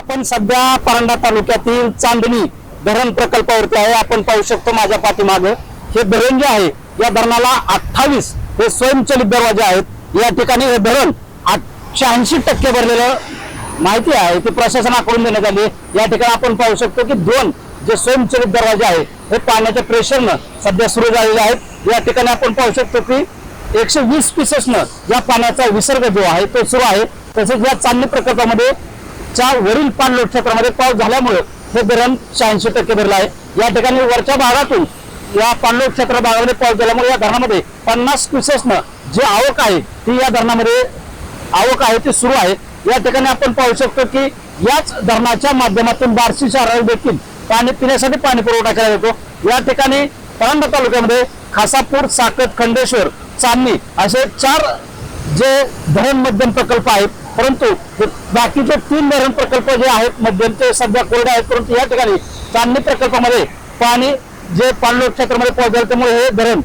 आपण सध्या परांडा तालुक्यातील चांदणी धरण प्रकल्पावरती आहे। आपण पाहू शकतो माझ्या पाठीमागे हे धरण जे आहे या धरणाला 28 हे स्वयंचलित दरवाजे आहेत। या ठिकाणी हे धरण 86% भरलेलं माहिती आहे ती प्रशासनाकडून देण्यात आली। या ठिकाणी आपण पाहू शकतो की 2 जे स्वयंचलित दरवाजे आहे हे पाण्याच्या प्रेशरनं सध्या सुरू झालेले आहेत। या ठिकाणी आपण पाहू शकतो की 120 पीसेसनं या पाण्याचा विसर्ग जो आहे तो सुरू आहे। तसेच या चांदणी प्रकल्पामध्ये वरील पाणलोट क्षेत्रामध्ये पाऊस झाल्यामुळे हे धरण 86% भरलं आहे। या ठिकाणी वरच्या भागातून या पाणलोट क्षेत्र भागामध्ये पाऊस झाल्यामुळे या धरणामध्ये 50 क्युसेसनं जी आवक आहे ती या धरणामध्ये आवक आहे ती सुरू आहे। या ठिकाणी आपण पाहू शकतो की याच धरणाच्या माध्यमातून बार्शी शहराला देखील पाणी पिण्यासाठी पाणी पुरवठा केला जातो। या ठिकाणी परांडा तालुक्यामध्ये खासापूर, साकत, खंडेश्वर, चांदणी असे 4 जे धरण मध्यम प्रकल्प आहेत, परंतु बाकीचे 3 धरण प्रकल्प जे आहेत मध्यम ते सध्या कोरडे आहेत। परंतु या ठिकाणी चांदणी प्रकल्पामध्ये पाणी जे पाणलोट क्षेत्रामध्ये पोहोचले त्यामुळे हे धरण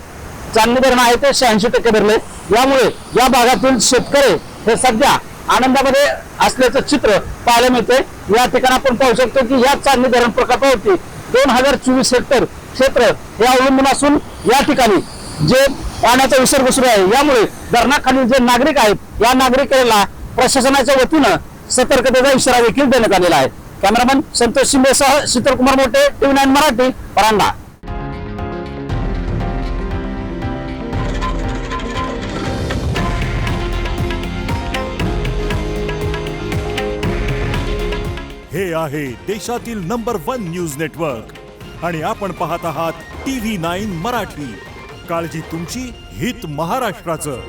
चांदणी धरण आहे ते 86% भरले। यामुळे या भागातील शेतकरी हे सध्या आनंदामध्ये असल्याचं चित्र पाहायला मिळते। या ठिकाणी आपण पाहू शकतो की या चांदणी धरण प्रकल्पावरती 2024 हेक्टर क्षेत्र हे अवलंबून असून या ठिकाणी जे पाण्याचा विसर्ग सुरू आहे यामुळे धरणाखालील जे नागरिक आहेत या नागरिकांना प्रशासनाच्या वतीनं सतर्कतेचा इशारा देखील देण्यात आलेला आहे। कॅमेरामन संतोष शिंदेसह शीतलकुमार मोटे, TV9 मराठी, परांडा। हे आहे देशातील नंबर 1 न्यूज नेटवर्क आणि आपण पाहत आहात TV9 मराठी। काळजी तुमची, हित महाराष्ट्राचं।